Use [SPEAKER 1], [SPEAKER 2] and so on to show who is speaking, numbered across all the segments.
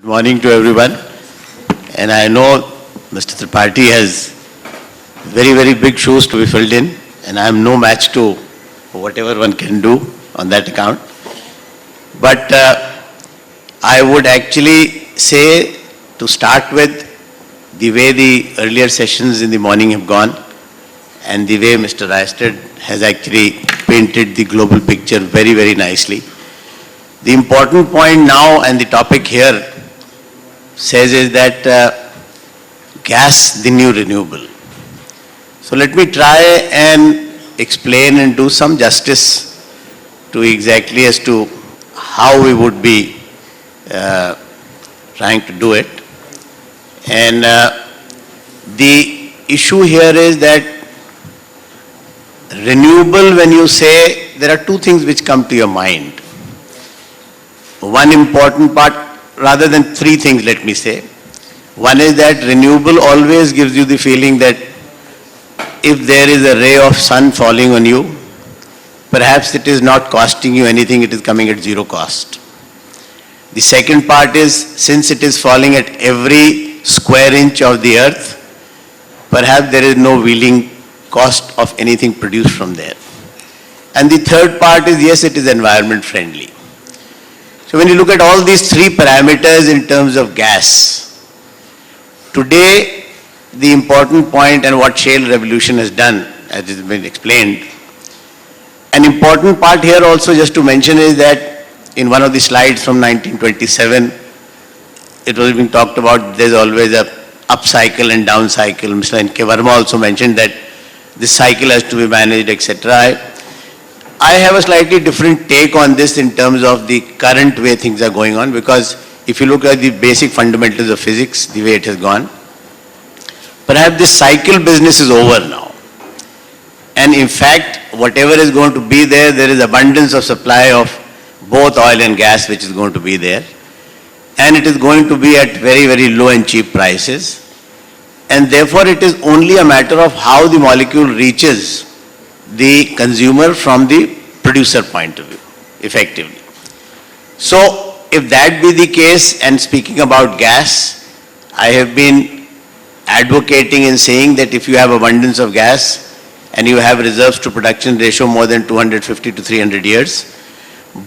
[SPEAKER 1] morning to everyone. And I know Mr. Tripathi has very, very big shoes to be filled in, and I am no match to whatever one can do on that account. But I would actually say, to start with, the way the earlier sessions in the morning have gone, and the way Mr. Rysted has actually painted the global picture very, very nicely. The important point now, and the topic here says, is that gas, the new renewable. So let me try and explain and do some justice to exactly as to how we would be trying to do it. And the issue here is that renewable, when you say, there are two things which come to your mind. One important part, rather than three things, let me say. One is that renewable always gives you the feeling that if there is a ray of sun falling on you, perhaps it is not costing you anything, it is coming at zero cost. The second part is, since it is falling at every square inch of the earth, perhaps there is no wheeling cost of anything produced from there. And the third part is, yes, it is environment friendly. So when you look at all these three parameters in terms of gas, today the important point, and what shale revolution has done, as has been explained, an important part here also just to mention is that in one of the slides from 1927, it was being talked about there's always a up cycle and down cycle. Mr. N.K. Verma also mentioned that this cycle has to be managed, etc. I have a slightly different take on this in terms of the current way things are going on, because if you look at the basic fundamentals of physics, the way it has gone, perhaps this cycle business is over now. And in fact, whatever is going to be there, there is abundance of supply of both oil and gas which is going to be there. And it is going to be at very, very low and cheap prices. And therefore, it is only a matter of how the molecule reaches the consumer from the producer point of view, effectively. So, if that be the case, and speaking about gas, I have been advocating and saying that if you have abundance of gas and you have reserves to production ratio more than 250 to 300 years,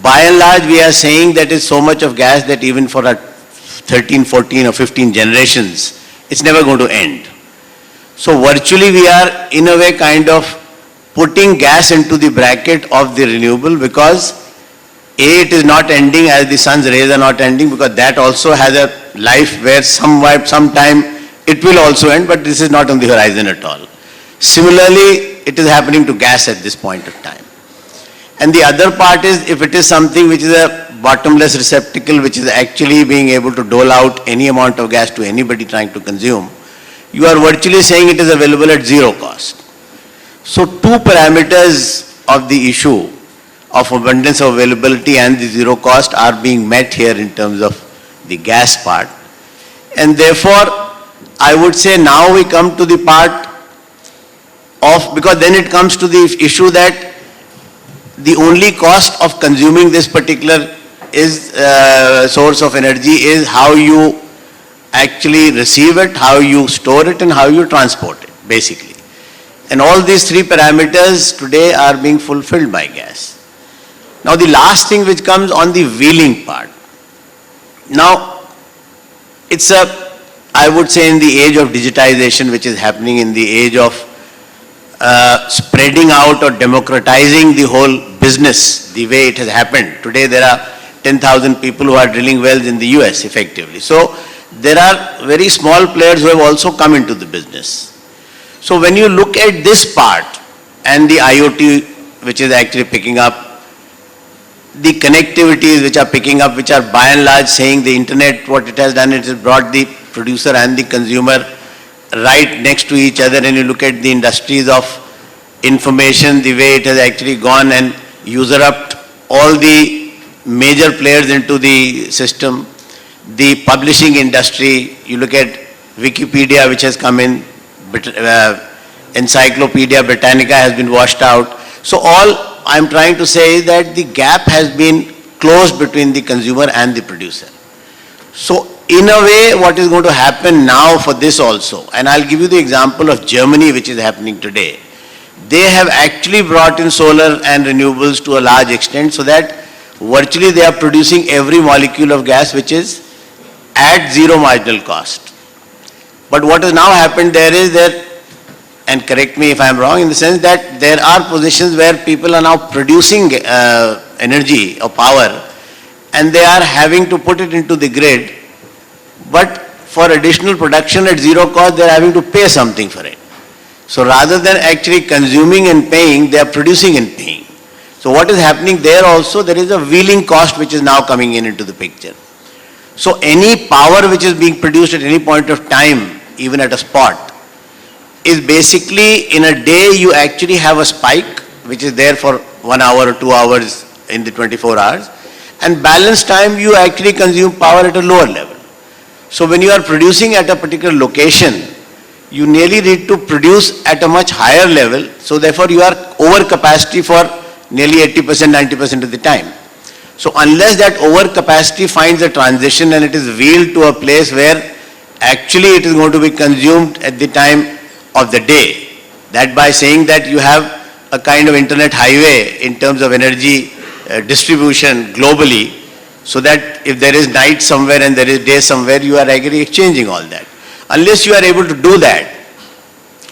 [SPEAKER 1] by and large we are saying that is so much of gas that even for our 13, 14 or 15 generations, it's never going to end. So virtually we are in a way kind of putting gas into the bracket of the renewable, because A, it is not ending as the sun's rays are not ending, because that also has a life where sometime it will also end, but this is not on the horizon at all. Similarly, it is happening to gas at this point of time. And the other part is, if it is something which is a bottomless receptacle which is actually being able to dole out any amount of gas to anybody trying to consume, you are virtually saying it is available at zero cost. So two parameters of the issue of abundance of availability and the zero cost are being met here in terms of the gas part. And therefore, I would say now we come to the part of, because then it comes to the issue that the only cost of consuming this particular source of energy is how you actually receive it, how you store it, and how you transport it, basically. And all these three parameters today are being fulfilled by gas. Now the last thing which comes on the wheeling part. Now, it's I would say in the age of digitization which is happening, in the age of spreading out or democratizing the whole business, the way it has happened. Today there are 10,000 people who are drilling wells in the US effectively. So there are very small players who have also come into the business. So when you look at this part and the IoT which is actually picking up, the connectivities which are picking up, which are by and large saying the internet, what it has done, it has brought the producer and the consumer right next to each other. And you look at the industries of information, the way it has actually gone and usurped all the major players into the system. The publishing industry, you look at Wikipedia which has come in, Encyclopedia Britannica has been washed out. So all I'm trying to say is that the gap has been closed between the consumer and the producer. So in a way, what is going to happen now for this also, and I'll give you the example of Germany, which is happening today. They have actually brought in solar and renewables to a large extent, so that virtually they are producing every molecule of gas which is at zero marginal cost. But what has now happened there is that, and correct me if I am wrong, in the sense that there are positions where people are now producing energy or power, and they are having to put it into the grid, but for additional production at zero cost, they are having to pay something for it. So rather than actually consuming and paying, they are producing and paying. So what is happening there also, there is a wheeling cost which is now coming in into the picture. So any power which is being produced at any point of time, even at a spot, is basically in a day you actually have a spike which is there for 1 hour or 2 hours in the 24 hours, and balance time you actually consume power at a lower level. So when you are producing at a particular location, you nearly need to produce at a much higher level, so therefore you are over capacity for nearly 80%, 90% of the time. So unless that over capacity finds a transition and it is wheeled to a place where actually it is going to be consumed at the time of the day, that by saying that you have a kind of internet highway in terms of energy distribution globally, so that if there is night somewhere and there is day somewhere, you are actually exchanging all that. Unless you are able to do that,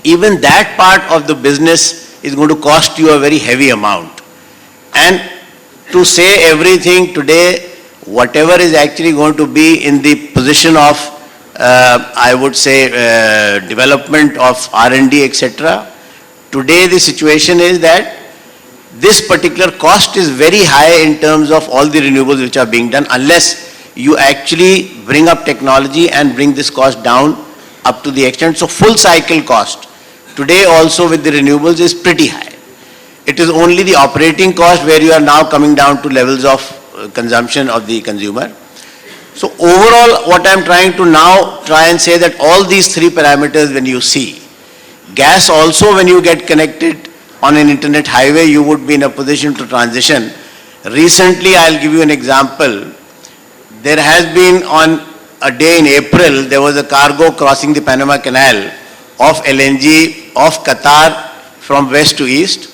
[SPEAKER 1] even that part of the business is going to cost you a very heavy amount. And to say everything today, whatever is actually going to be in the position of, I would say, development of R&D, etc. Today the situation is that this particular cost is very high in terms of all the renewables which are being done, unless you actually bring up technology and bring this cost down up to the extent. So full cycle cost today also with the renewables is pretty high. It is only the operating cost where you are now coming down to levels of consumption of the consumer. So overall, what I am trying to now try and say that all these three parameters when you see, gas also when you get connected on an internet highway, you would be in a position to transition. Recently, I'll give you an example. There has been on a day in April, there was a cargo crossing the Panama Canal of LNG of Qatar from west to east,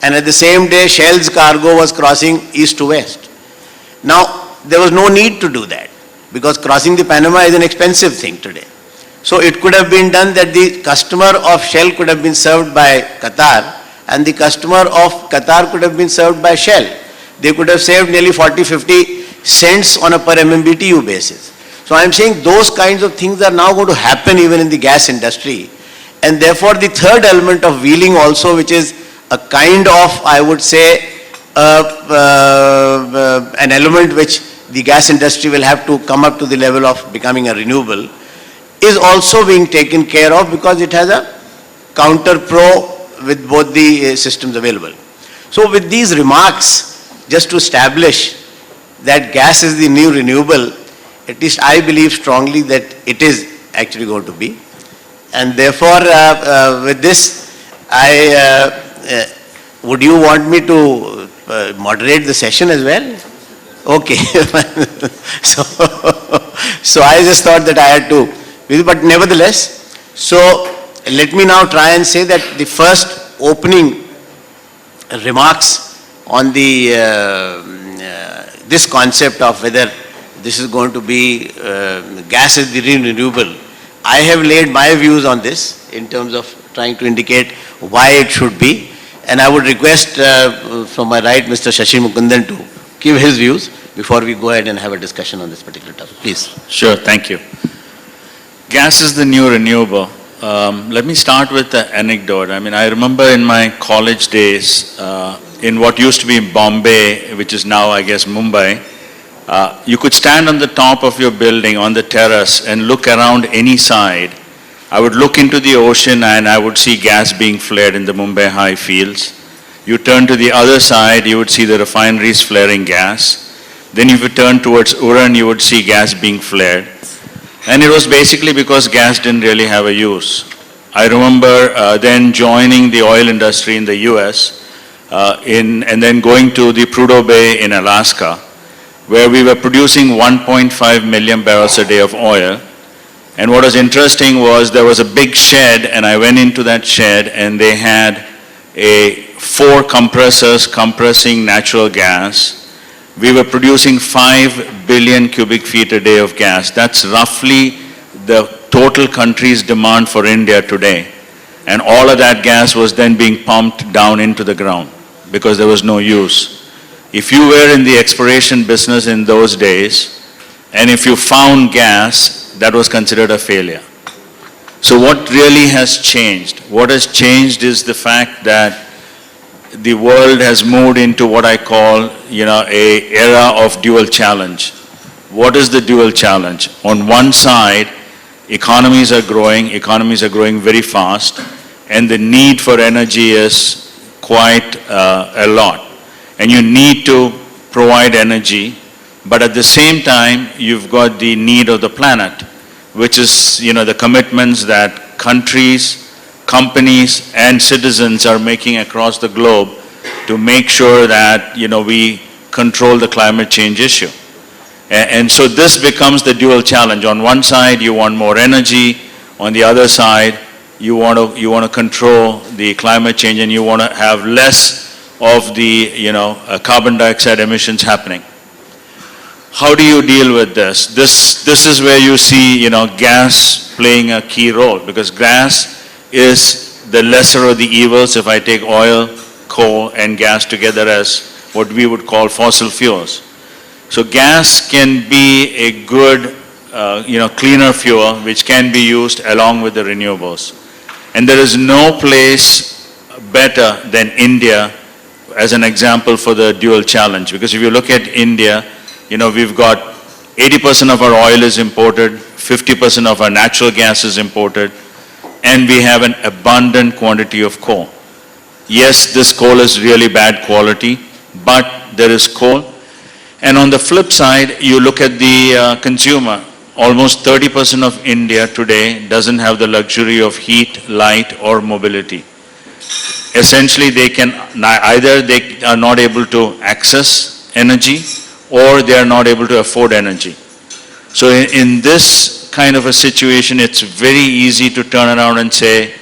[SPEAKER 1] and at the same day Shell's cargo was crossing east to west. Now there was no need to do that because crossing the Panama is an expensive thing today. So it could have been done that the customer of Shell could have been served by Qatar and the customer of Qatar could have been served by Shell. They could have saved nearly 40-50 cents on a per MMBTU basis. So I am saying those kinds of things are now going to happen even in the gas industry. And therefore the third element of wheeling also, which is a kind of, I would say, an element which the gas industry will have to come up to the level of becoming a renewable, is also being taken care of because it has a counter pro with both the systems available. So with these remarks, just to establish that gas is the new renewable, at least I believe strongly that it is actually going to be. And therefore, with this, would you want me to moderate the session as well? Okay. so I just thought that I had to, but nevertheless, so let me now try and say that the first opening remarks on the this concept of whether this is going to be gas is the renewable. I have laid my views on this in terms of trying to indicate why it should be, and I would request from my right Mr. Shashi Mukundan to give his views before we go ahead and have a discussion on this particular topic. Please.
[SPEAKER 2] Sure, thank you. Gas is the new renewable. Let me start with the anecdote. I mean, I remember in my college days, in what used to be Bombay, which is now, I guess, Mumbai, you could stand on the top of your building on the terrace and look around any side. I would look into the ocean and I would see gas being flared in the Mumbai high fields. You turn to the other side, you would see the refineries flaring gas. Then if you turn towards Uran, you would see gas being flared. And it was basically because gas didn't really have a use. I remember then joining the oil industry in the US and then going to the Prudhoe Bay in Alaska. where we were producing 1.5 million barrels a day of oil. And what was interesting was there was a big shed, and I went into that shed, and they had 4 compressors compressing natural gas. We were producing 5 billion cubic feet a day of gas. That's roughly the total country's demand for India today. And all of that gas was then being pumped down into the ground because there was no use. If you were in the exploration business in those days, and if you found gas, that was considered a failure. So what really has changed? What has changed is the fact that the world has moved into what I call, a era of dual challenge. What is the dual challenge? On one side, economies are growing very fast, and the need for energy is quite a lot. And you need to provide energy, but at the same time, you've got the need of the planet, which is, the commitments that countries, companies, and citizens are making across the globe to make sure that, we control the climate change issue. And so this becomes the dual challenge. On one side, you want more energy. On the other side, you want to control the climate change, and you want to have less of the, carbon dioxide emissions happening. How do you deal with this? This is where you see, gas playing a key role, because gas is the lesser of the evils if I take oil, coal, and gas together as what we would call fossil fuels. So gas can be a good, cleaner fuel which can be used along with the renewables. And there is no place better than India as an example for the dual challenge. Because if you look at India, we've got 80% of our oil is imported, 50% of our natural gas is imported, and we have an abundant quantity of coal. Yes, this coal is really bad quality, but there is coal. And on the flip side, you look at the consumer. Almost 30% of India today doesn't have the luxury of heat, light, or mobility. Essentially, either they are not able to access energy, or they are not able to afford energy. So in this kind of a situation, it's very easy to turn around and say,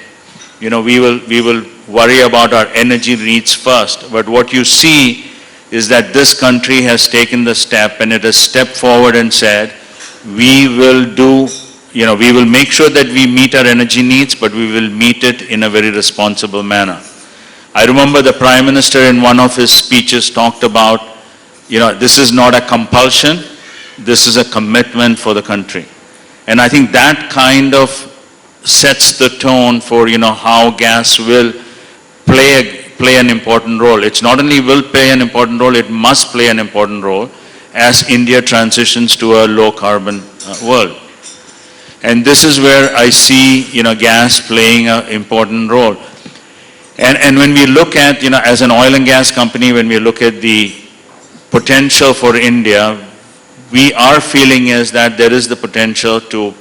[SPEAKER 2] we will worry about our energy needs first. But what you see is that this country has taken the step, and it has stepped forward and said, we will make sure that we meet our energy needs, but we will meet it in a very responsible manner. I remember the Prime Minister in one of his speeches talked about, this is not a compulsion, this is a commitment for the country. And I think that kind of sets the tone for, how gas will play an important role. It's not only will play an important role, it must play an important role as India transitions to a low carbon world. And this is where I see, gas playing an important role. And when we look at, as an oil and gas company, when we look at the potential for India, we are feeling is that there is the potential to,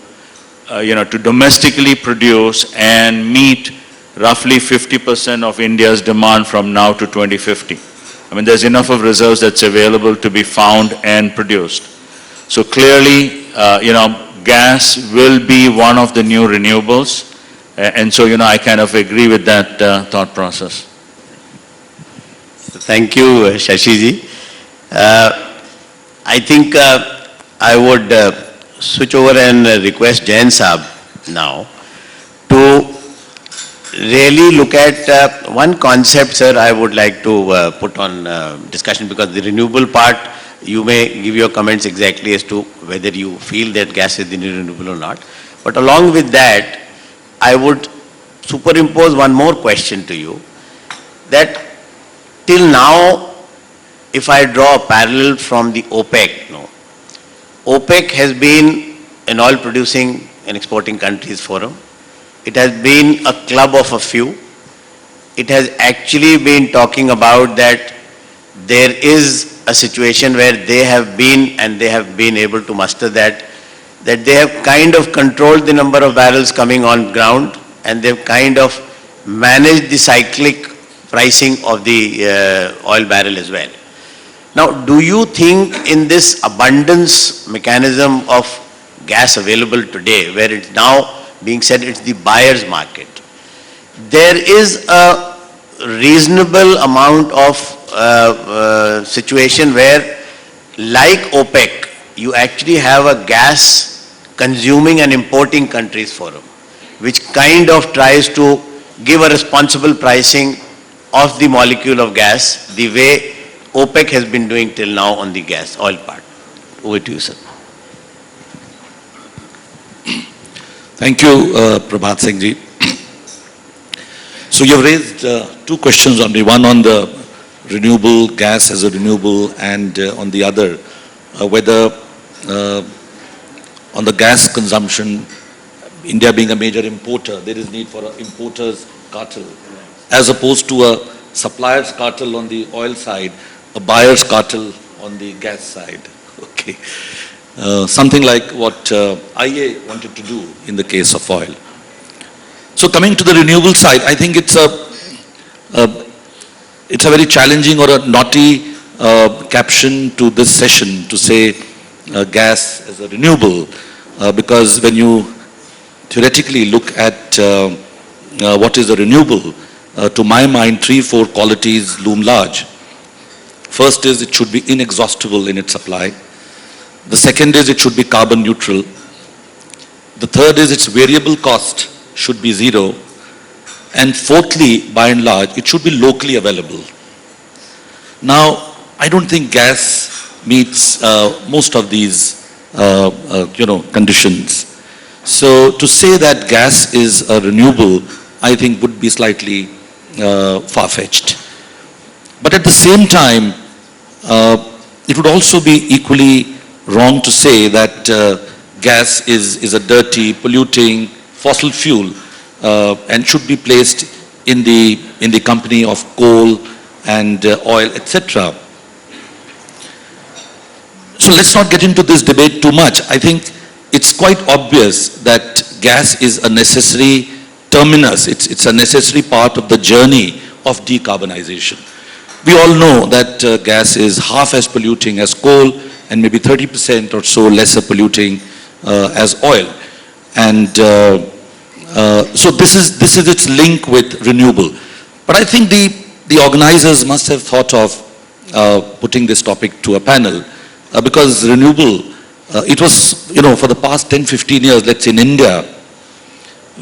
[SPEAKER 2] to domestically produce and meet roughly 50% of India's demand from now to 2050. I mean, there's enough of reserves that's available to be found and produced. So clearly, gas will be one of the new renewables. And so, I kind of agree with that thought process.
[SPEAKER 1] Thank you, Shashiji. I think I would switch over and request Jain Saab now to really look at one concept, sir, I would like to put on discussion, because the renewable part, you may give your comments exactly as to whether you feel that gas is the new renewable or not. But along with that, I would superimpose one more question to you, that till now, if I draw a parallel from the OPEC, OPEC has been an oil producing and exporting countries forum. It has been a club of a few. It has actually been talking about that there is a situation where they have been, and they have been able to muster that they have kind of controlled the number of barrels coming on ground, and they've kind of managed the cyclic pricing of the oil barrel as well. Now, do you think in this abundance mechanism of gas available today, where it's now being said it's the buyer's market, there is a reasonable amount of situation where, like OPEC, you actually have a gas consuming and importing countries forum, which kind of tries to give a responsible pricing of the molecule of gas, the way OPEC has been doing till now on the gas, oil part. Over to you, sir.
[SPEAKER 3] Thank you, Prabhat Singh ji. So you've raised two questions on me, one on the renewable gas as a renewable, and on the other, whether on the gas consumption, India being a major importer, there is need for an importer's cartel, as opposed to a supplier's cartel on the oil side, a buyer's cartel on the gas side. Okay. Something like what IA wanted to do in the case of oil. So coming to the renewable side, I think it's a very challenging or a naughty caption to this session to say gas as a renewable, because when you theoretically look at what is a renewable, to my mind, 3-4 qualities loom large. First is it should be inexhaustible in its supply. The second is it should be carbon neutral. The third is its variable cost should be zero. And fourthly, by and large, it should be locally available. Now, I don't think gas meets most of these conditions. So to say that gas is a renewable, I think would be slightly far-fetched. But at the same time, it would also be equally wrong to say that gas is a dirty, polluting fossil fuel and should be placed in the company of coal and oil, etc. So let's not get into this debate too much. I think it's quite obvious that gas is a necessary terminus. It's a necessary part of the journey of decarbonization. We all know that gas is half as polluting as coal and maybe 30% or so lesser polluting as oil. And so this is its link with renewable. But I think the organizers must have thought of putting this topic to a panel because renewable, it was, for the past 10-15 years, let's say in India,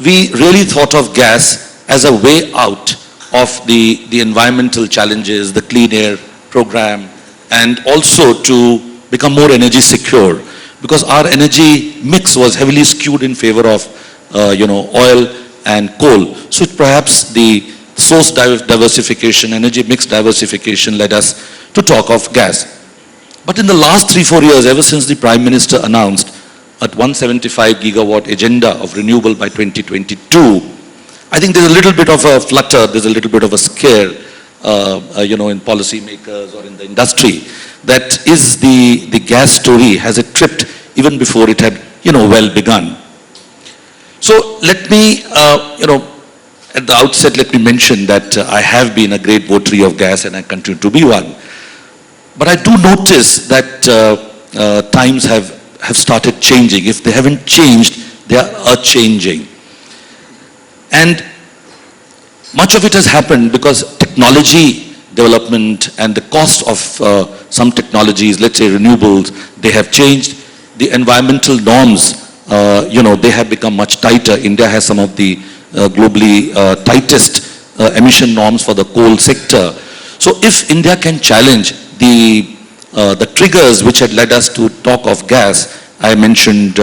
[SPEAKER 3] we really thought of gas as a way out of the environmental challenges, the clean air program, and also to become more energy secure, because our energy mix was heavily skewed in favor of, oil and coal. So perhaps the source diversification, energy mix diversification led us to talk of gas. But in the last 3-4 years, ever since the Prime Minister announced a 175 gigawatt agenda of renewable by 2022, I think there's a little bit of a flutter, there's a little bit of a scare, in policymakers or in the industry, that is the gas story, has it tripped even before it had, well begun. So let me, at the outset, let me mention that I have been a great votary of gas and I continue to be one. But I do notice that times have started changing. If they haven't changed, they are changing. And much of it has happened because technology development and the cost of some technologies, let's say renewables, they have changed. The environmental norms, they have become much tighter. India has some of the globally tightest emission norms for the coal sector. So if India can challenge the triggers which had led us to talk of gas, I mentioned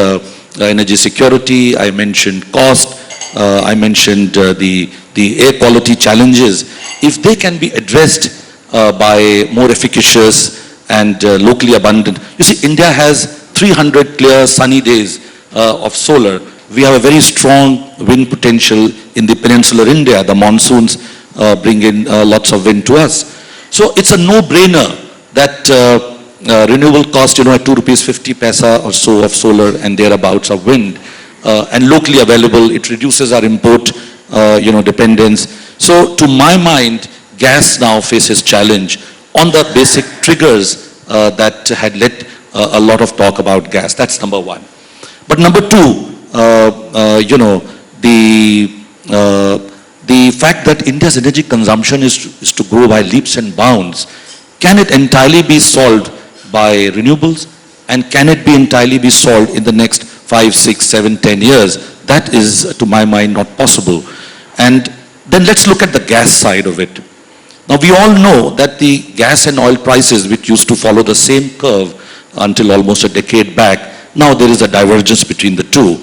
[SPEAKER 3] energy security, I mentioned cost, I mentioned the air quality challenges. If they can be addressed by more efficacious and locally abundant. You see, India has 300 clear sunny days of solar. We have a very strong wind potential in the peninsular India. The monsoons bring in lots of wind to us. So it's a no-brainer that renewable cost, at 2 rupees 50 paisa or so of solar and thereabouts of wind, and locally available, it reduces our import, dependence. So to my mind, gas now faces challenge on the basic triggers that had led a lot of talk about gas. That's number one. But number two, the fact that India's energy consumption is to grow by leaps and bounds, can it entirely be solved by renewables? And can it be entirely be solved in the next 5, 6, 7, 10 years? That is, to my mind, not possible. And then let's look at the gas side of it. Now, we all know that the gas and oil prices, which used to follow the same curve until almost a decade back, now there is a divergence between the two.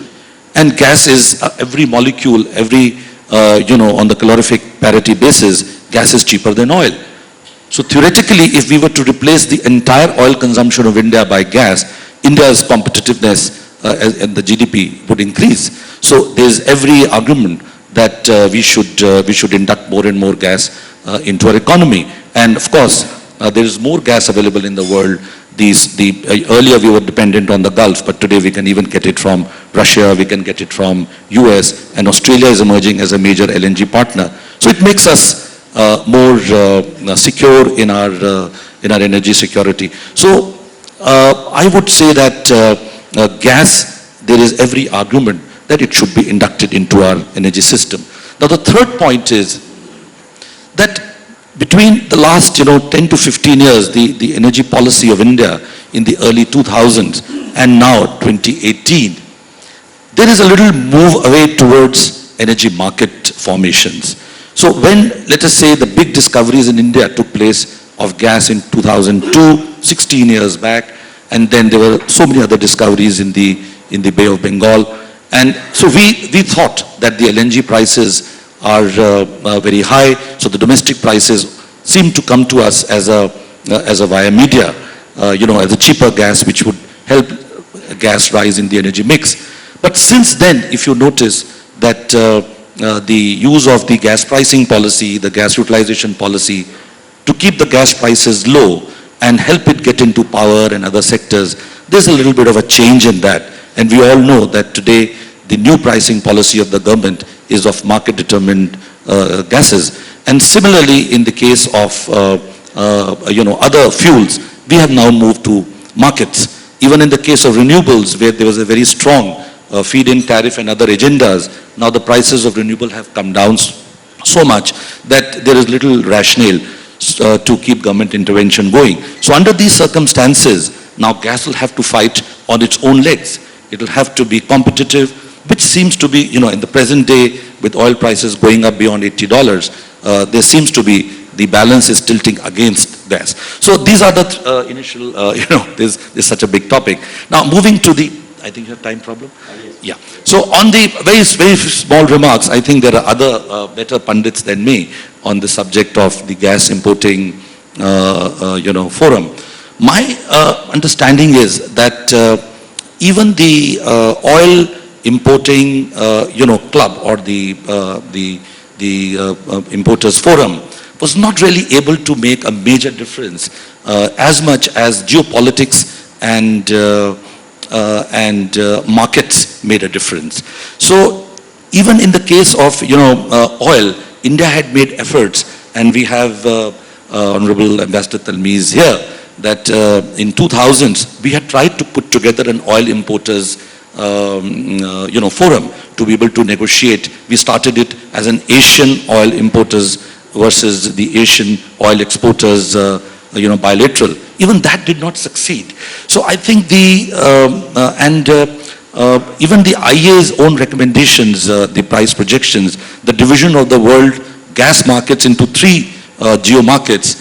[SPEAKER 3] And gas is every molecule, on the calorific parity basis, gas is cheaper than oil. So theoretically, if we were to replace the entire oil consumption of India by gas, India's competitiveness and the GDP would increase. So there's every argument that we should induct more and more gas into our economy. And of course, there is more gas available in the world. Earlier we were dependent on the Gulf, but today we can even get it from Russia, we can get it from US, and Australia is emerging as a major LNG partner. So it makes us more secure in our energy security. So I would say that gas, there is every argument that it should be inducted into our energy system. Now the third point is that between the last 10 to 15 years, the energy policy of India in the early 2000s and now 2018, there is a little move away towards energy market formations. So when, let us say, the big discoveries in India took place of gas in 2002, 16 years back, and then there were so many other discoveries in the Bay of Bengal. And so we thought that the LNG prices are very high, so the domestic prices seem to come to us as a via media, as a cheaper gas, which would help gas rise in the energy mix. But since then, if you notice that the use of the gas pricing policy, the gas utilization policy, to keep the gas prices low and help it get into power and other sectors, there's a little bit of a change in that. And we all know that today the new pricing policy of the government is of market-determined gases. And similarly, in the case of other fuels, we have now moved to markets. Even in the case of renewables, where there was a very strong feed-in tariff and other agendas, now the prices of renewable have come down so much that there is little rationale to keep government intervention going. So under these circumstances, now gas will have to fight on its own legs. It will have to be competitive, which seems to be, in the present day, with oil prices going up beyond $80, there seems to be, the balance is tilting against gas. So these are the initial, there's such a big topic. Now moving to the, I think you have time problem? Yeah. So on the very, very small remarks, I think there are other better pundits than me on the subject of the gas importing, forum. My understanding is that even the oil importing, club or the importers forum was not really able to make a major difference as much as geopolitics and markets made a difference. So even in the case of oil, India had made efforts, and we have Honorable Ambassador Talmiz here, that in 2000s we had tried to put together an oil importers forum to be able to negotiate. We started it as an Asian oil importers versus the Asian oil exporters bilateral. Even that did not succeed. So I think even the IEA's own recommendations, the price projections, the division of the world gas markets into three geo markets,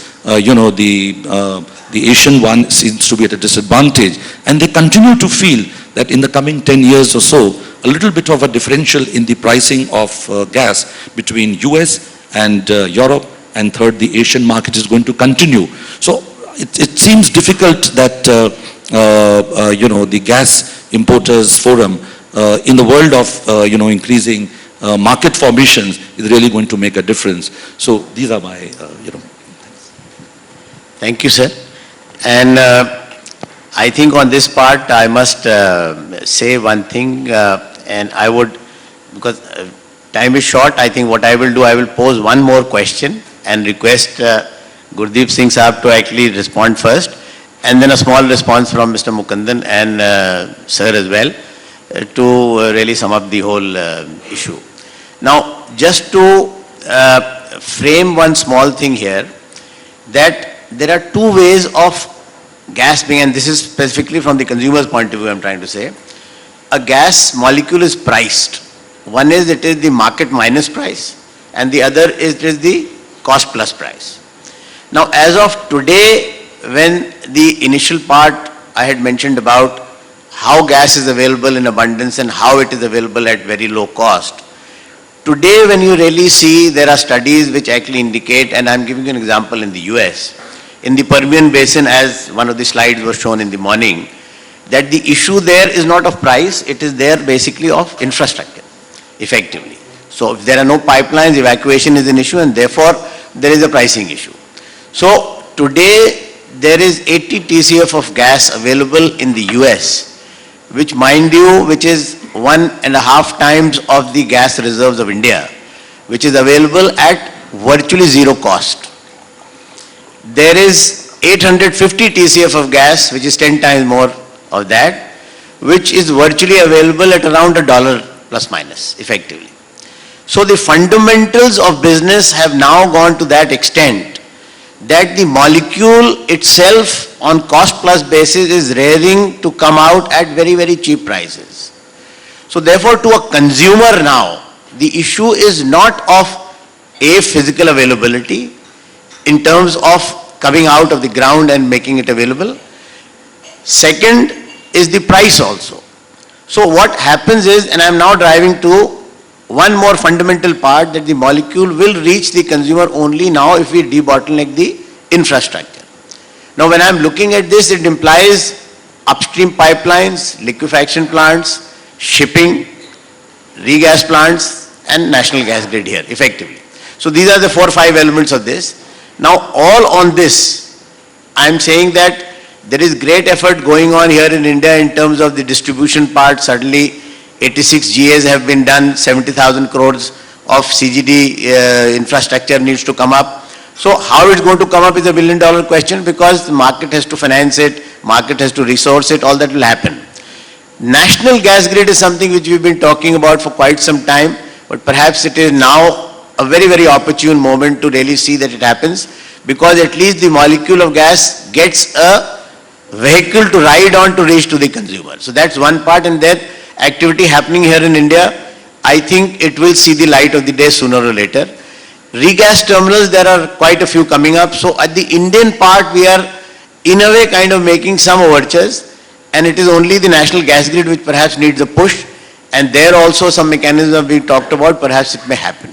[SPEAKER 3] the Asian one seems to be at a disadvantage, and they continue to feel that in the coming 10 years or so, a little bit of a differential in the pricing of gas between US and Europe, and third, the Asian market is going to continue. So it seems difficult that the gas importers forum in the world of increasing market formations is really going to make a difference. So these are my
[SPEAKER 1] Thank you, sir. And I think on this part I must say one thing, and I would, because time is short, I think what I will do, I will pose one more question and request Gurdeep Singh Saab to actually respond first, and then a small response from Mr. Mukundan and Sir as well to really sum up the whole issue. Now, just to frame one small thing here, that there are two ways of gas being, and this is specifically from the consumer's point of view I'm trying to say, a gas molecule is priced. One is it is the market minus price, and the other is it is the cost plus price. Now, as of today, when the initial part I had mentioned about how gas is available in abundance and how it is available at very low cost, today when you really see, there are studies which actually indicate, and I'm giving you an example in the US, in the Permian Basin, as one of the slides was shown in the morning, that the issue there is not of price, it is there basically of infrastructure, effectively. So if there are no pipelines, evacuation is an issue, and therefore there is a pricing issue. So today there is 80 TCF of gas available in the US, which, mind you, which is 1.5 times of the gas reserves of India, which is available at virtually zero cost. There is 850 TCF of gas, which is 10 times more of that, which is virtually available at around $1 plus minus, effectively. So the fundamentals of business have now gone to that extent that the molecule itself on cost plus basis is raring to come out at very, very cheap prices. So therefore, to a consumer now, the issue is not of a physical availability in terms of coming out of the ground and making it available. Second is the price also. So what happens is, and I am now driving to one more fundamental part, that the molecule will reach the consumer only now if we debottleneck the infrastructure. Now when I am looking at this, it implies upstream pipelines, liquefaction plants, shipping, regas plants, and national gas grid here, effectively. So these are the 4 or 5 elements of this. Now all on this, I am saying that there is great effort going on here in India in terms of the distribution part. Suddenly 86 GAs have been done, 70,000 crores of CGD infrastructure needs to come up. So how it's going to come up is a $1 billion question, because the market has to finance it, market has to resource it, all that will happen. National gas grid is something which we've been talking about for quite some time, but perhaps it is now a very, very opportune moment to really see that it happens, because at least the molecule of gas gets a vehicle to ride on to reach to the consumer. So that's one part, and that activity happening here in India, I think it will see the light of the day sooner or later. Regas terminals, there are quite a few coming up. So at the Indian part, we are in a way kind of making some overtures, and it is only the national gas grid which perhaps needs a push, and there also some mechanisms are being talked about, perhaps it may happen.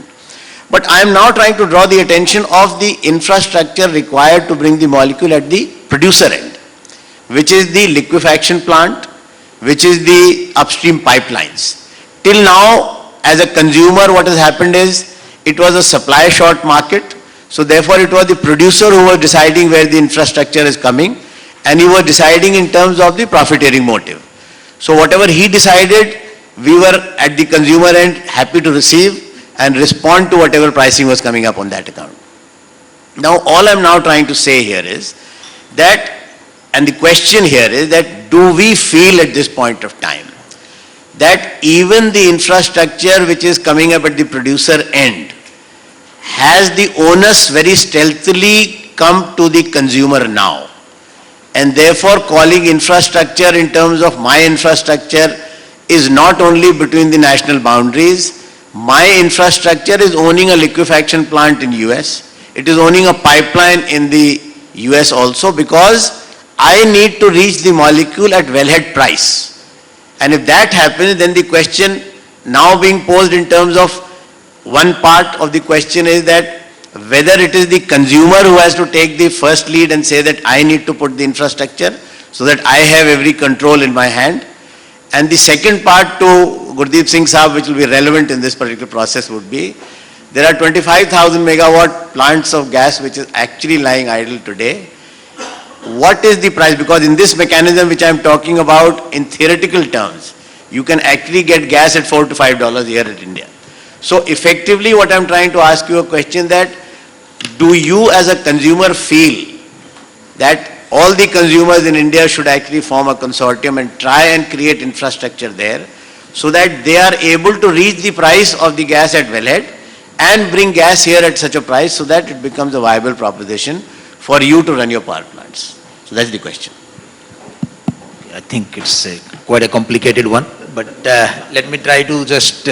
[SPEAKER 1] But I am now trying to draw the attention of the infrastructure required to bring the molecule at the producer end, which is the liquefaction plant, which is the upstream pipelines. Till now, as a consumer, what has happened is, it was a supply short market, so therefore it was the producer who was deciding where the infrastructure is coming, and he was deciding in terms of the profiteering motive. So whatever he decided, we were at the consumer end happy to receive and respond to whatever pricing was coming up on that account. Now all I'm now trying to say here is that, and the question here is that, do we feel at this point of time that even the infrastructure which is coming up at the producer end has the onus very stealthily come to the consumer now, and therefore calling infrastructure in terms of my infrastructure is not only between the national boundaries. My infrastructure is owning a liquefaction plant in US, it is owning a pipeline in the US also, because I need to reach the molecule at wellhead price. And if that happens, then the question now being posed in terms of, one part of the question is that whether it is the consumer who has to take the first lead and say that I need to put the infrastructure so that I have every control in my hand. And the second part to Gurdeep Singh Saab, which will be relevant in this particular process, would be, there are 25,000 megawatt plants of gas which is actually lying idle today. What is the price? Because in this mechanism which I am talking about, in theoretical terms, you can actually get gas at $4 to $5 here in India. So effectively what I am trying to ask you a question that, do you as a consumer feel that all the consumers in India should actually form a consortium and try and create infrastructure there so that they are able to reach the price of the gas at wellhead and bring gas here at such a price so that it becomes a viable proposition for you to run your power plants? So that's the question.
[SPEAKER 4] I think it's quite a complicated one, but let me try to just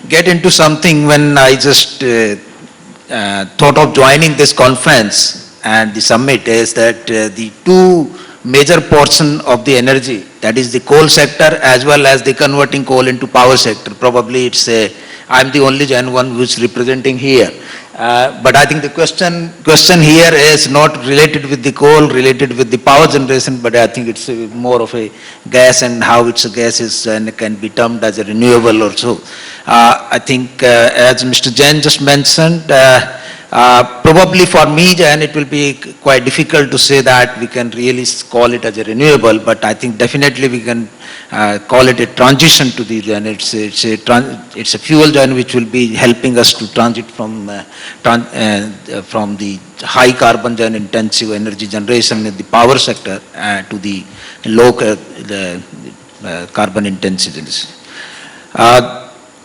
[SPEAKER 4] get into something. When I just thought of joining this conference and the summit, is that the two major portion of the energy, that is the coal sector as well as the converting coal into power sector. Probably it's I'm the only Jain one who's representing here. But I think the question here is not related with the coal, related with the power generation, but I think it's more of a gas and how it's a gas is and can be termed as a renewable also. I think as Mr. Jain just mentioned, probably for me, Jain, it will be quite difficult to say that we can really call it as a renewable, but I think definitely we can call it a transition to the Jain. It's a fuel Jain which will be helping us to transit from the high carbon Jain intensive energy generation in the power sector to the low carbon intensity.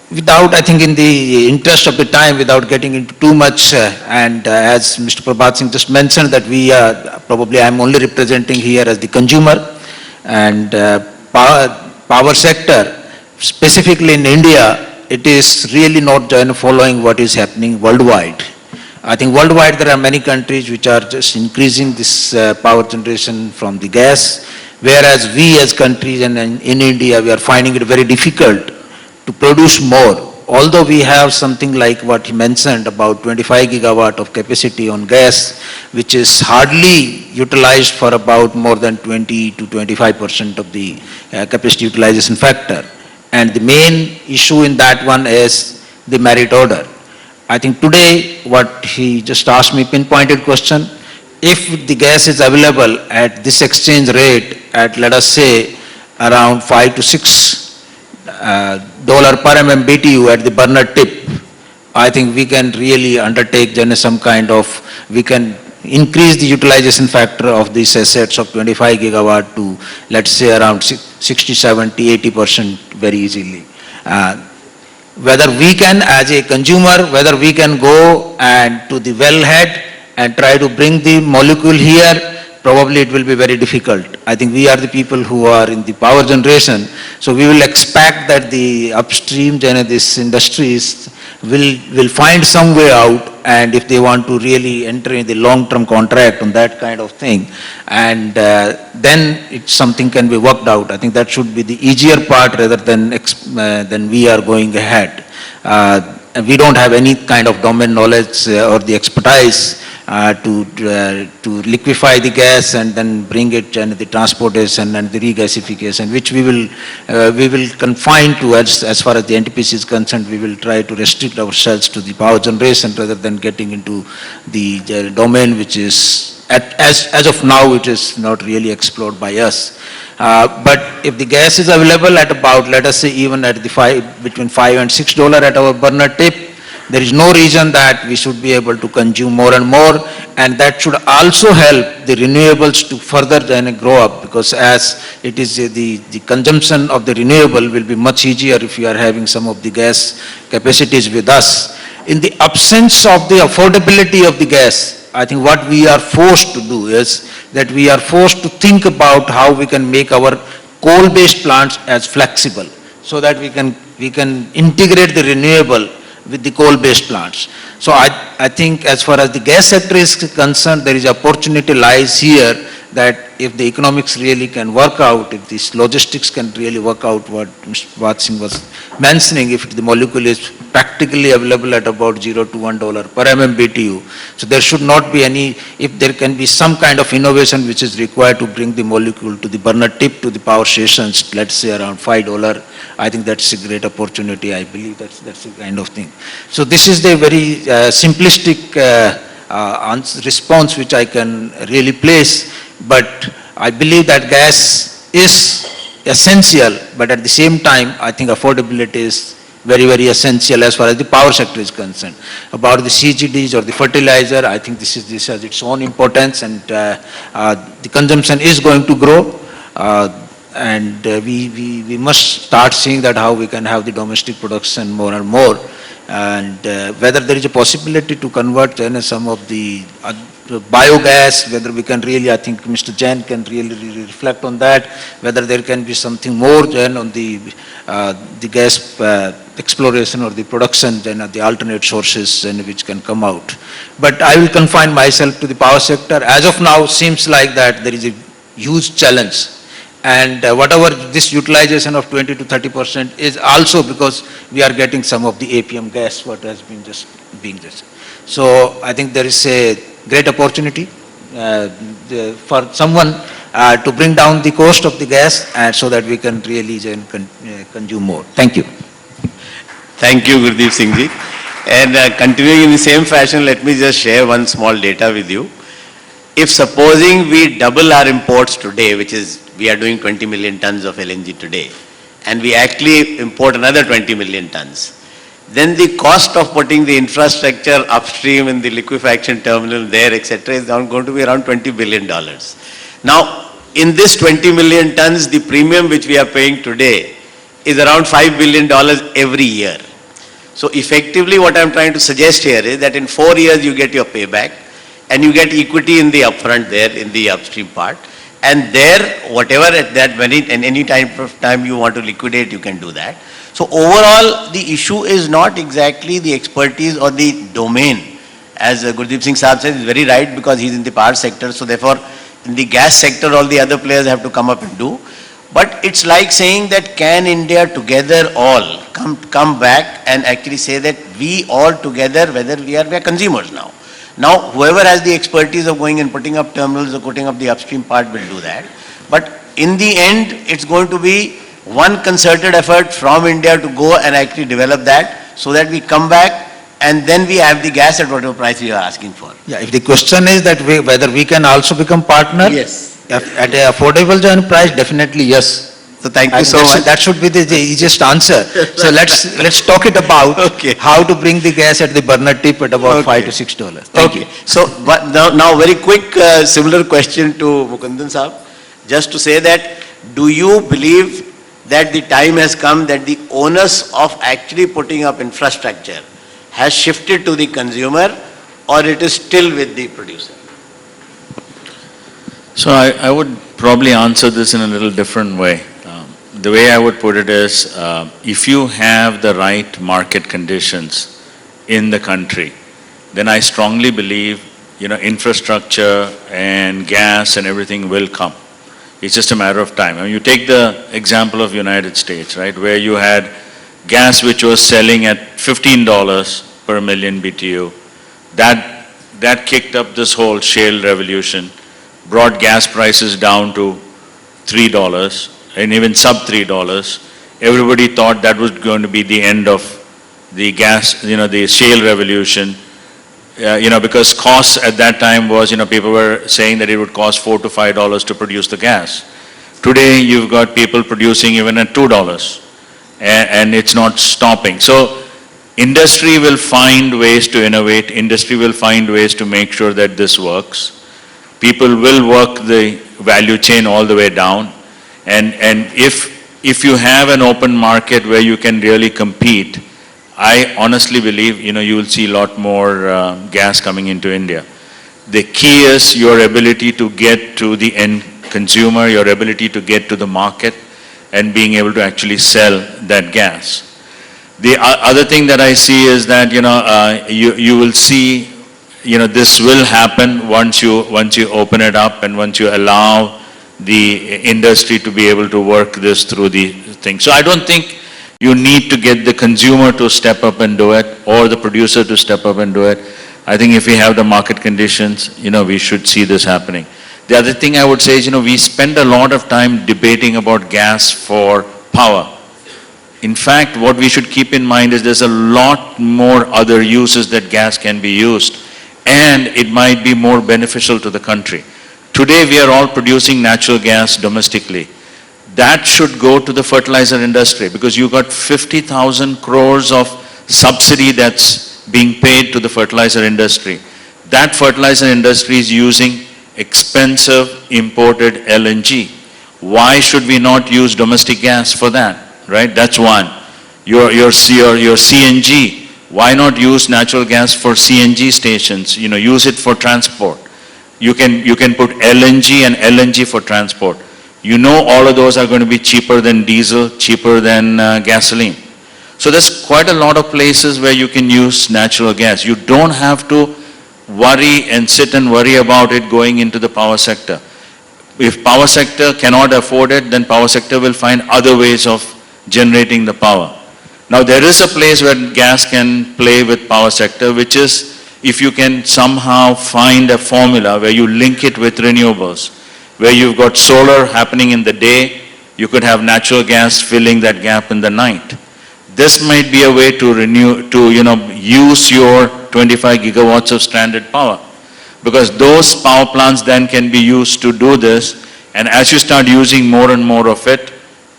[SPEAKER 4] Without, I think in the interest of the time, without getting into too much, and as Mr. Prabhat Singh just mentioned that we are, probably I'm only representing here as the consumer, and power sector, specifically in India, it is really not following what is happening worldwide. I think worldwide there are many countries which are just increasing this power generation from the gas, whereas we as countries and in India, we are finding it very difficult to produce more. Although we have something like what he mentioned about 25 gigawatt of capacity on gas, which is hardly utilized for about more than 20 to 25% of the capacity utilization factor. And the main issue in that one is the merit order. I think today what he just asked me, pinpointed question, if the gas is available at this exchange rate at, let us say, around $5 to $6 per MMBTU at the burner tip, I think we can really undertake some kind of, we can increase the utilization factor of these assets of 25 gigawatt to, let's say, around 60, 70, 80% very easily. Whether we can, as a consumer, whether we can go and to the wellhead and try to bring the molecule here, probably it will be very difficult. I think we are the people who are in the power generation, so we will expect that the upstream this industries will find some way out, and if they want to really enter in the long-term contract on that kind of thing, and then something can be worked out. I think that should be the easier part rather than we are going ahead. We don't have any kind of domain knowledge or the expertise to liquefy the gas and then bring it and the transportation and the regasification, which we will confine to as far as the NTPC is concerned. We will try to restrict ourselves to the power generation rather than getting into the domain which is as of now it is not really explored by us. But if the gas is available at about, let us say, even at the between $5 and $6 at our burner tip, there is no reason that we should be able to consume more and more, and that should also help the renewables to further grow up, because as it is the consumption of the renewable will be much easier if you are having some of the gas capacities with us. In the absence of the affordability of the gas, I think what we are forced to do is that we are forced to think about how we can make our coal-based plants as flexible, so that we can integrate the renewable with the coal-based plants. So I think as far as the gas sector is concerned, there is opportunity lies here that if the economics really can work out, if this logistics can really work out what Mr. Prabhat Singh was mentioning, if the molecule is practically available at about $0 to $1 per MMBTU, so there should not be any, if there can be some kind of innovation which is required to bring the molecule to the burner tip to the power stations, let's say around $5, I think that's a great opportunity. I believe that's the kind of thing. So this is the very simplistic response which I can really place. But I believe that gas is essential, but at the same time, I think affordability is very, very essential as far as the power sector is concerned. About the CGDs or the fertilizer, I think this has its own importance, and the consumption is going to grow. And we must start seeing that how we can have the domestic production more and more, and whether there is a possibility to convert some of the biogas, whether we can really, I think Mr. Jain can really reflect on that, whether there can be something more on the gas exploration or the production than the alternate sources which can come out. But I will confine myself to the power sector. As of now, seems like that there is a huge challenge. And whatever this utilization of 20 to 30% is also because we are getting some of the APM gas, what has been just being this. So I think there is a great opportunity for someone to bring down the cost of the gas, and so that we can really consume more. Thank you.
[SPEAKER 1] Thank you, Gurdeep Singh ji. And continuing in the same fashion, let me just share one small data with you. If supposing we double our imports today, which is we are doing 20 million tons of LNG today, and we actually import another 20 million tons, then the cost of putting the infrastructure upstream in the liquefaction terminal there, etc., is going to be around $20 billion. Now, in this 20 million tons, the premium which we are paying today is around $5 billion every year. So effectively what I am trying to suggest here is that in 4 years you get your payback, and you get equity in the upfront there, in the upstream part, and there, whatever at that any type of time you want to liquidate, you can do that. So overall, the issue is not exactly the expertise or the domain. As Gurdeep Singh Saab said, is very right, because he's in the power sector, so therefore in the gas sector all the other players have to come up and do. But it's like saying that can India together all come back and actually say that we all together, whether we are consumers now. Now, whoever has the expertise of going and putting up terminals or putting up the upstream part will do that. But in the end, it's going to be one concerted effort from India to go and actually develop that, so that we come back and then we have the gas at whatever price we are asking for.
[SPEAKER 4] Yeah, if the question is that whether we can also become partner,
[SPEAKER 1] Yes.
[SPEAKER 4] at a affordable price, definitely yes.
[SPEAKER 1] So thank you
[SPEAKER 4] And
[SPEAKER 1] so much.
[SPEAKER 4] that should be the easiest answer. So let's talk it about
[SPEAKER 1] Okay.
[SPEAKER 4] how to bring the gas at the burner tip at about
[SPEAKER 1] Okay.
[SPEAKER 4] $5 to $6. Thank you.
[SPEAKER 1] So, but now very quick similar question to Mukundan Saab, just to say that, do you believe that the time has come that the onus of actually putting up infrastructure has shifted to the consumer, or it is still with the producer?
[SPEAKER 2] So I would probably answer this in a little different way. The way I would put it is, if you have the right market conditions in the country, then I strongly believe, infrastructure and gas and everything will come. It's just a matter of time. I mean, you take the example of United States, right, where you had gas which was selling at $15 per million BTU. That kicked up this whole shale revolution, brought gas prices down to $3 and even sub $3. Everybody thought that was going to be the end of the gas, the shale revolution. Because costs at that time was, people were saying that it would cost $4 to $5 to produce the gas. Today, you've got people producing even at $2, and it's not stopping. So, industry will find ways to innovate. Industry will find ways to make sure that this works. People will work the value chain all the way down. And if you have an open market where you can really compete, I honestly believe, you will see a lot more gas coming into India. The key is your ability to get to the end consumer, your ability to get to the market, and being able to actually sell that gas. The other thing that I see is that, you will see, this will happen once you open it up and once you allow the industry to be able to work this through the thing. So I don't think you need to get the consumer to step up and do it, or the producer to step up and do it. I think if we have the market conditions, we should see this happening. The other thing I would say is, we spend a lot of time debating about gas for power. In fact, what we should keep in mind is there's a lot more other uses that gas can be used, and it might be more beneficial to the country. Today, we are all producing natural gas domestically. that should go to the fertilizer industry, because you got 50,000 crores of subsidy that's being paid to the fertilizer industry. That fertilizer industry is using expensive imported LNG. Why should we not use domestic gas for that, right? That's one. Your CNG, why not use natural gas for CNG stations? You know, use it for transport. You can put LNG and LNG for transport. You know all of those are going to be cheaper than diesel, cheaper than gasoline. So there's quite a lot of places where you can use natural gas. You don't have to worry and sit and worry about it going into the power sector. If power sector cannot afford it, then power sector will find other ways of generating the power. Now there is a place where gas can play with power sector, which is if you can somehow find a formula where you link it with renewables, where you've got solar happening in the day, you could have natural gas filling that gap in the night. This might be a way to use your 25 gigawatts of stranded power, because those power plants then can be used to do this, and as you start using more and more of it,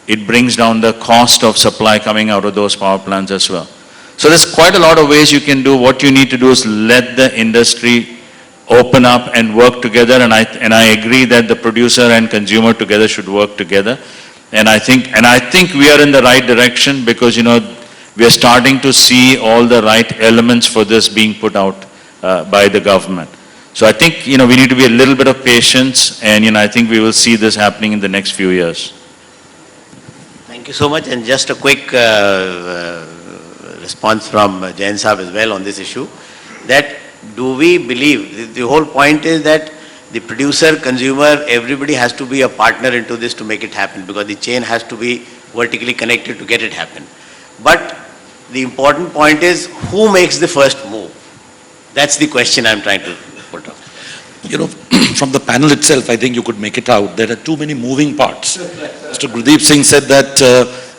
[SPEAKER 2] it brings down the cost of supply coming out of those power plants as well. So there's quite a lot of ways you can do. What you need to do is let the industry open up and work together, and I agree that the producer and consumer together should work together. And I think we are in the right direction, because we are starting to see all the right elements for this being put out by the government. So I think we need to be a little bit of patience, and I think we will see this happening in the next few years.
[SPEAKER 1] Thank you so much. And just a quick response from Jain Saab as well on this issue, that do we believe, the whole point is that the producer, consumer, everybody has to be a partner into this to make it happen, because the chain has to be vertically connected to get it happen. But the important point is, who makes the first move? That's the question I'm trying to put up.
[SPEAKER 3] From the panel itself, I think you could make it out. There are too many moving parts. Mr. Gurdeep Singh said that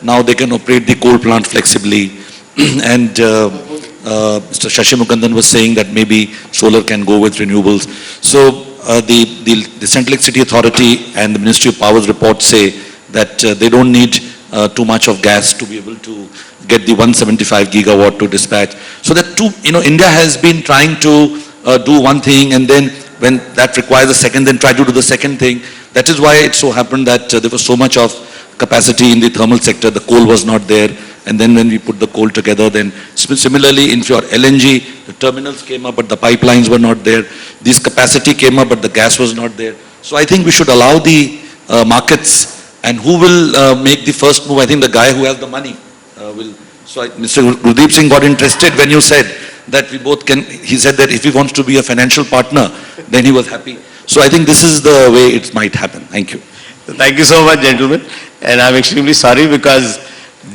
[SPEAKER 3] now they can operate the coal plant flexibly. And Mr. Shashi Mukundan was saying that maybe solar can go with renewables. So the Central City Authority and the Ministry of Power's report say that they don't need too much of gas to be able to get the 175 gigawatt to dispatch. So that India has been trying to do one thing, and then when that requires a second, then try to do the second thing. That is why it so happened that there was so much of capacity in the thermal sector. The coal was not there. And then when we put the coal together, then similarly in your LNG, the terminals came up, but the pipelines were not there. This capacity came up, but the gas was not there. So I think we should allow the markets, and who will make the first move? I think the guy who has the money will. So Mr. Gurdeep Singh got interested when you said that we both can, he said that if he wants to be a financial partner, then he was happy. So I think this is the way it might happen. Thank you.
[SPEAKER 1] Thank you so much, gentlemen. And I'm extremely sorry, because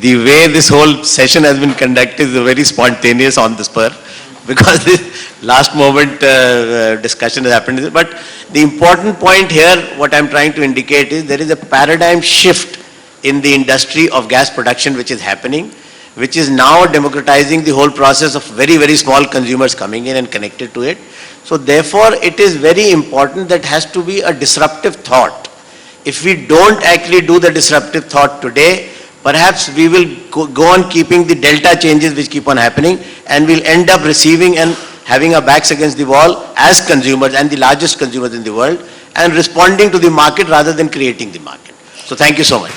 [SPEAKER 1] the way this whole session has been conducted is very spontaneous on the spur, because this last moment discussion has happened. But the important point here, what I'm trying to indicate is there is a paradigm shift in the industry of gas production which is happening, which is now democratizing the whole process of very, very small consumers coming in and connected to it. So therefore, it is very important that has to be a disruptive thought. If we don't actually do the disruptive thought today, perhaps we will go on keeping the delta changes which keep on happening, and we'll end up receiving and having our backs against the wall as consumers, and the largest consumers in the world, and responding to the market rather than creating the market. So thank you so much.